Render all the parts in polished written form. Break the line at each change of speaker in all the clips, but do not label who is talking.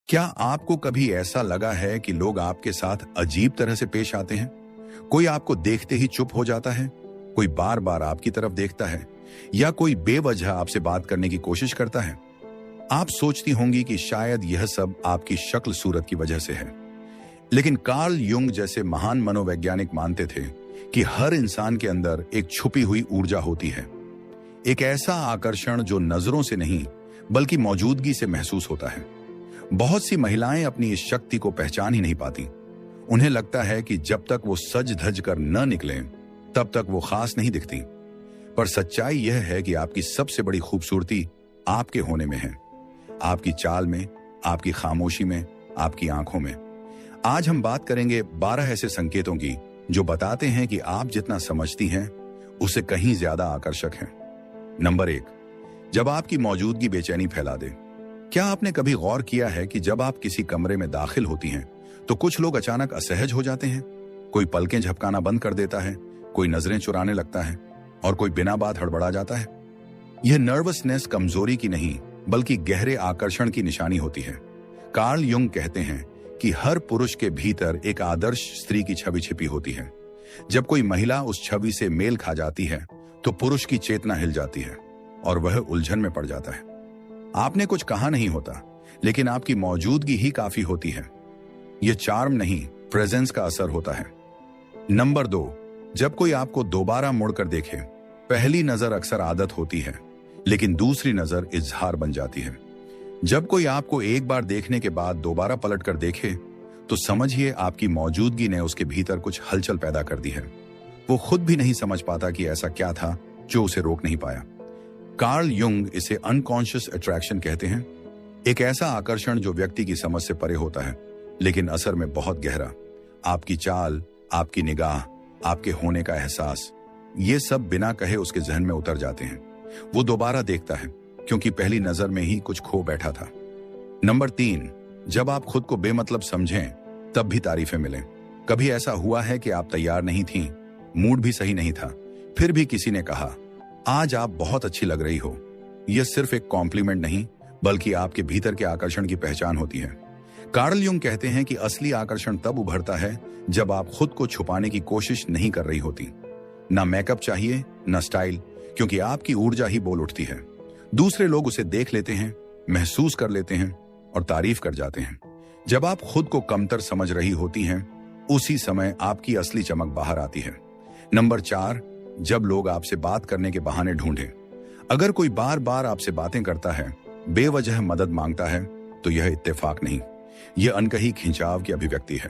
क्या आपको कभी ऐसा लगा है कि लोग आपके साथ अजीब तरह से पेश आते हैं? कोई आपको देखते ही चुप हो जाता है, कोई बार बार आपकी तरफ देखता है, या कोई बेवजह आपसे बात करने की कोशिश करता है। आप सोचती होंगी कि शायद यह सब आपकी शक्ल सूरत की वजह से है। लेकिन कार्ल युंग जैसे महान मनोवैज्ञानिक मानते थे कि हर इंसान के अंदर एक छुपी हुई ऊर्जा होती है, एक ऐसा आकर्षण जो नजरों से नहीं बल्कि मौजूदगी से महसूस होता है। बहुत सी महिलाएं अपनी इस शक्ति को पहचान ही नहीं पाती। उन्हें लगता है कि जब तक वो सज धज कर न निकलें तब तक वो खास नहीं दिखती। पर सच्चाई यह है कि आपकी सबसे बड़ी खूबसूरती आपके होने में है, आपकी चाल में, आपकी खामोशी में, आपकी आंखों में। आज हम बात करेंगे 12 ऐसे संकेतों की जो बताते हैं कि आप जितना समझती हैं उससे कहीं ज्यादा आकर्षक हैं। नंबर 1, जब आपकी मौजूदगी बेचैनी फैला दे। क्या आपने कभी गौर किया है कि जब आप किसी कमरे में दाखिल होती हैं तो कुछ लोग अचानक असहज हो जाते हैं? कोई पलकें झपकाना बंद कर देता है, कोई नजरें चुराने लगता है और कोई बिना बात हड़बड़ा जाता है। यह नर्वसनेस कमजोरी की नहीं बल्कि गहरे आकर्षण की निशानी होती है। कार्ल युंग कहते हैं कि हर पुरुष के भीतर एक आदर्श स्त्री की छवि छिपी होती है। जब कोई महिला उस छवि से मेल खा जाती है तो पुरुष की चेतना हिल जाती है और वह उलझन में पड़ जाता है। आपने कुछ कहा नहीं होता, लेकिन आपकी मौजूदगी ही काफी होती है। यह चार्म नहीं, प्रेजेंस का असर होता है। नंबर 2, जब कोई आपको दोबारा मुड़कर देखे। पहली नजर अक्सर आदत होती है, लेकिन दूसरी नजर इजहार बन जाती है। जब कोई आपको एक बार देखने के बाद दोबारा पलट कर देखे तो समझिए आपकी मौजूदगी ने उसके भीतर कुछ हलचल पैदा कर दी है। वो खुद भी नहीं समझ पाता कि ऐसा क्या था जो उसे रोक नहीं पाया। कार्ल युंग इसे अनकॉन्शियस अट्रैक्शन कहते हैं, एक ऐसा आकर्षण जो व्यक्ति की समझ से परे होता है लेकिन असर में बहुत गहरा। आपकी चाल, आपकी निगाह, आपके होने का एहसास, ये सब बिना कहे उसके जहन में उतर जाते हैं। वो दोबारा देखता है क्योंकि पहली नजर में ही कुछ खो बैठा था। नंबर 3, जब आप खुद को बेमतलब समझें तब भी तारीफें मिलें। कभी ऐसा हुआ है कि आप तैयार नहीं थीं, मूड भी सही नहीं था, फिर भी किसी ने कहा, आज आप बहुत अच्छी लग रही हो। यह सिर्फ एक कॉम्प्लीमेंट नहीं बल्कि आपके भीतर के आकर्षण की पहचान होती है। कार्ल युंग कहते हैं कि असली आकर्षण तब उभरता है जब आप खुद को छुपाने की कोशिश नहीं कर रही होती। ना मेकअप चाहिए, ना स्टाइल, क्योंकि आपकी ऊर्जा ही बोल उठती है। दूसरे लोग उसे देख लेते हैं, महसूस कर लेते हैं और तारीफ कर जाते हैं। जब आप खुद को कमतर समझ रही होती हैं, उसी समय आपकी असली चमक बाहर आती है। नंबर 4, जब लोग आपसे बात करने के बहाने ढूंढें। अगर कोई बार बार आपसे बातें करता है, बेवजह मदद मांगता है, तो यह इत्तेफाक नहीं, यह अनकही खिंचाव की अभिव्यक्ति है।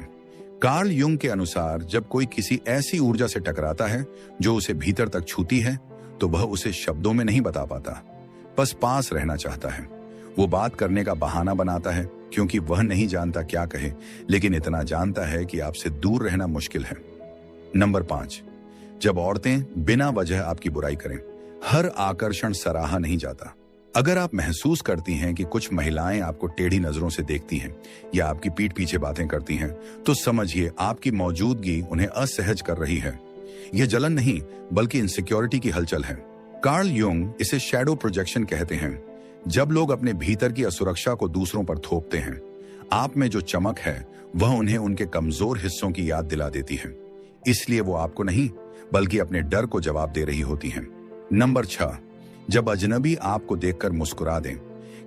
कार्ल युंग के अनुसार जब कोई किसी ऐसी ऊर्जा से टकराता है जो उसे भीतर तक छूती है तो वह उसे शब्दों में नहीं बता पाता, बस पास रहना चाहता है। वो बात करने का बहाना बनाता है क्योंकि वह नहीं जानता क्या कहे, लेकिन इतना जानता है कि आपसे दूर रहना मुश्किल है। नंबर 5, जब औरतें बिना वजह आपकी बुराई करें। हर आकर्षण सराहा नहीं जाता। अगर आप महसूस करती हैं कि कुछ महिलाएं आपको टेढ़ी नजरों से देखती हैं या आपकी पीठ पीछे बातें करती हैं, तो समझिए आपकी मौजूदगी उन्हें असहज कर रही है। यह जलन नहीं बल्कि इनसिक्योरिटी की हलचल है। कार्ल युंग इसे शैडो प्रोजेक्शन कहते हैं। जब लोग अपने भीतर की असुरक्षा को दूसरों पर थोपते हैं, आप में जो चमक है वह उन्हें उनके कमजोर हिस्सों की याद दिला देती है। इसलिए वो आपको नहीं बल्कि अपने डर को जवाब दे रही होती हैं। नंबर 6, जब अजनबी आपको देखकर मुस्कुरा दें।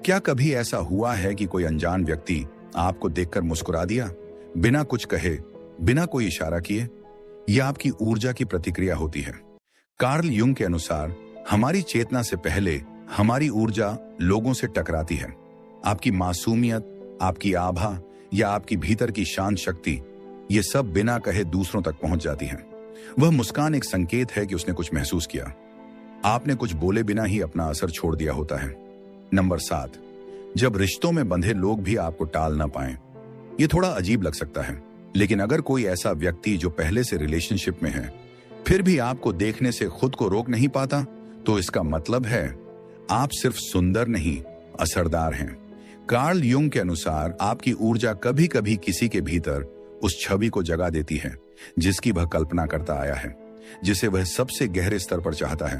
क्या कभी ऐसा हुआ है कि कोई अनजान व्यक्ति आपको देखकर मुस्कुरा दिया, बिना कुछ कहे, बिना कोई इशारा किए? यह आपकी ऊर्जा की प्रतिक्रिया होती है। कार्ल युंग के अनुसार हमारी चेतना से पहले हमारी ऊर्जा लोगों से टकराती है। आपकी मासूमियत, आपकी आभा या आपकी भीतर की शांत शक्ति, ये सब बिना कहे दूसरों तक पहुंच जाती है। वह मुस्कान एक संकेत है कि उसने कुछ महसूस किया। आपने कुछ बोले बिना ही अपना असर छोड़ दिया होता है। नंबर 7, जब रिश्तों में बंधे लोग भी आपको टाल ना पाएं। यह थोड़ा अजीब लग सकता है, लेकिन अगर कोई ऐसा व्यक्ति जो पहले से रिलेशनशिप में है फिर भी आपको देखने से खुद को रोक नहीं पाता, तो इसका मतलब है आप सिर्फ सुंदर नहीं, असरदार हैं। कार्ल युंग के अनुसार आपकी ऊर्जा कभी कभी किसी के भीतर उस छवि को जगा देती है जिसकी वह कल्पना करता आया है, जिसे वह सबसे गहरे स्तर पर चाहता है।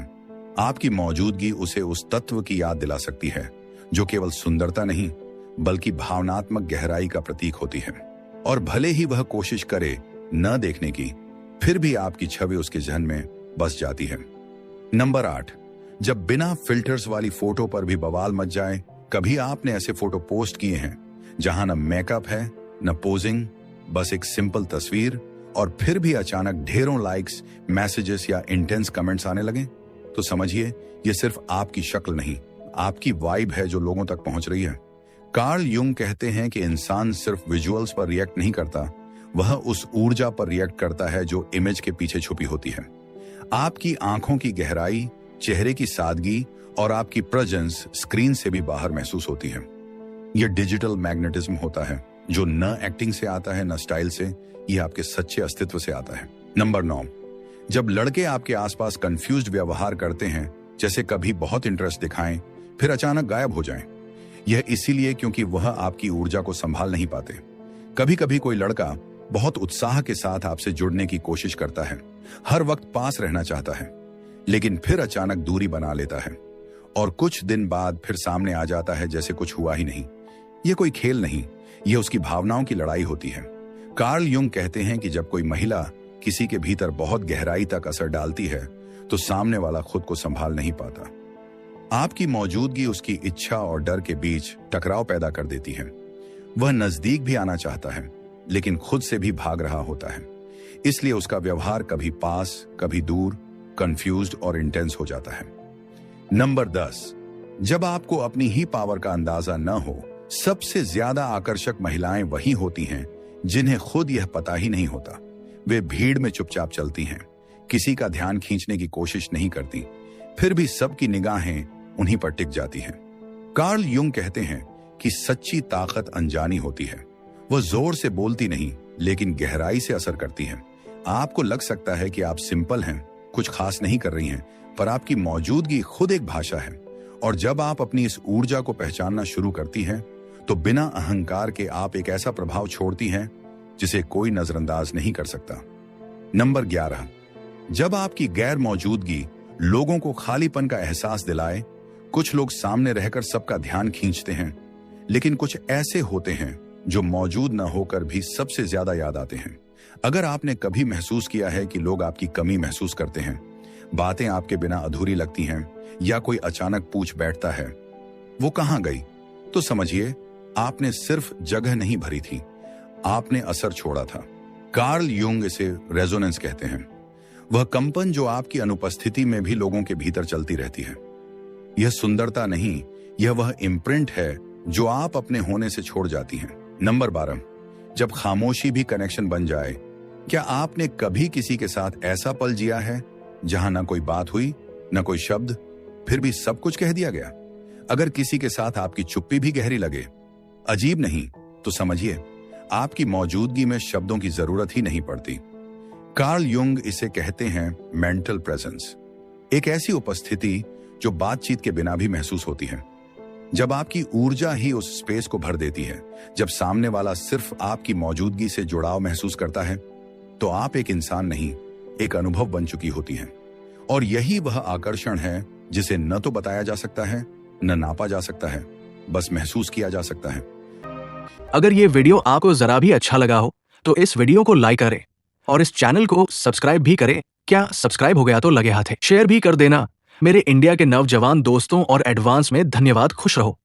आपकी मौजूदगी उसे उस तत्व की याद दिला सकती है जो केवल सुंदरता नहीं बल्कि भावनात्मक गहराई का प्रतीक होती है। और भले ही वह कोशिश करे न देखने की, फिर भी आपकी छवि उसके जहन में बस जाती है। नंबर 8, जब बिना फिल्टर्स वाली फोटो पर भी बवाल मच जाए। कभी आपने ऐसे फोटो पोस्ट किए हैं जहां न मेकअप है न पोजिंग, बस एक सिंपल तस्वीर, और फिर भी अचानक ढेरों लाइक्स, मैसेजेस या इंटेंस कमेंट्स आने लगे? तो समझिए, यह सिर्फ आपकी शक्ल नहीं, आपकी वाइब है जो लोगों तक पहुंच रही है। कार्ल युंग कहते हैं कि इंसान सिर्फ विजुअल्स पर रिएक्ट नहीं करता, वह उस ऊर्जा पर रिएक्ट करता है जो इमेज के पीछे छुपी होती है। आपकी आंखों की गहराई, चेहरे की सादगी और आपकी प्रेजेंस स्क्रीन से भी बाहर महसूस होती है। यह डिजिटल मैग्नेटिज्म होता है जो न एक्टिंग से आता है न स्टाइल से, यह आपके सच्चे अस्तित्व से आता है। नंबर 9, जब लड़के आपके आसपास कंफ्यूज्ड व्यवहार करते हैं, जैसे कभी बहुत इंटरेस्ट दिखाएं फिर अचानक गायब हो जाएं। यह इसीलिए क्योंकि वह आपकी ऊर्जा को संभाल नहीं पाते। कभी कभी कोई लड़का बहुत उत्साह के साथ आपसे जुड़ने की कोशिश करता है, हर वक्त पास रहना चाहता है, लेकिन फिर अचानक दूरी बना लेता है और कुछ दिन बाद फिर सामने आ जाता है जैसे कुछ हुआ ही नहीं। यह कोई खेल नहीं, यह उसकी भावनाओं की लड़ाई होती है। कार्ल युंग कहते हैं कि जब कोई महिला किसी के भीतर बहुत गहराई तक असर डालती है तो सामने वाला खुद को संभाल नहीं पाता। आपकी मौजूदगी उसकी इच्छा और डर के बीच टकराव पैदा कर देती है। वह नजदीक भी आना चाहता है लेकिन खुद से भी भाग रहा होता है, इसलिए उसका व्यवहार कभी पास कभी दूर, कंफ्यूज्ड और इंटेंस हो जाता है। नंबर 10, जब आपको अपनी ही पावर का अंदाजा न हो। सबसे ज्यादा आकर्षक महिलाएं वही होती हैं जिन्हें खुद यह पता ही नहीं होता। वे भीड़ में चुपचाप चलती हैं, किसी का ध्यान खींचने की कोशिश नहीं करती, फिर भी सबकी निगाहें उन्हीं पर टिक जाती हैं। कार्ल युंग कहते हैं कि सच्ची ताकत अनजानी होती है। वह जोर से बोलती नहीं लेकिन गहराई से असर करती है। आपको लग सकता है कि आप सिंपल हैं, कुछ खास नहीं कर रही हैं, पर आपकी मौजूदगी खुद एक भाषा है। और जब आप अपनी इस ऊर्जा को पहचानना शुरू करती हैं, तो बिना अहंकार के आप एक ऐसा प्रभाव छोड़ती हैं जिसे कोई नजरअंदाज नहीं कर सकता। नंबर 11, जब आपकी गैर मौजूदगी लोगों को खालीपन का एहसास दिलाए। कुछ लोग सामने रहकर सबका ध्यान खींचते हैं, लेकिन कुछ ऐसे होते हैं जो मौजूद न होकर भी सबसे ज्यादा याद आते हैं। अगर आपने कभी महसूस किया है कि लोग आपकी कमी महसूस करते हैं, बातें आपके बिना अधूरी लगती हैं, या कोई अचानक पूछ बैठता है वो कहां गई, तो समझिए आपने सिर्फ जगह नहीं भरी थी, आपने असर छोड़ा था। कार्ल युंग इसे रेजोनेंस कहते हैं, वह कंपन जो आपकी अनुपस्थिति में भी लोगों के भीतर चलती रहती है। यह सुंदरता नहीं, यह वह इम्प्रिंट है जो आप अपने होने से छोड़ जाती हैं। नंबर 12, जब खामोशी भी कनेक्शन बन जाए। क्या आपने कभी किसी के साथ ऐसा पल जिया है जहां ना कोई बात हुई न कोई शब्द, फिर भी सब कुछ कह दिया गया? अगर किसी के साथ आपकी चुप्पी भी गहरी लगे, अजीब नहीं, तो समझिए आपकी मौजूदगी में शब्दों की जरूरत ही नहीं पड़ती। कार्ल युंग इसे कहते हैं मेंटल प्रेजेंस, एक ऐसी उपस्थिति जो बातचीत के बिना भी महसूस होती है। जब आपकी ऊर्जा ही उस स्पेस को भर देती है, जब सामने वाला सिर्फ आपकी मौजूदगी से जुड़ाव महसूस करता है, तो आप एक इंसान नहीं, एक अनुभव बन चुकी होती हैं। और यही वह आकर्षण है जिसे न तो बताया जा सकता है न नापा जा सकता है, बस महसूस किया जा सकता है।
अगर ये वीडियो आपको जरा भी अच्छा लगा हो तो इस वीडियो को लाइक करें और इस चैनल को सब्सक्राइब भी करें। क्या सब्सक्राइब हो गया तो लगे हाथ है, शेयर भी कर देना। मेरे इंडिया के नौजवान दोस्तों और एडवांस में धन्यवाद। खुश रहो।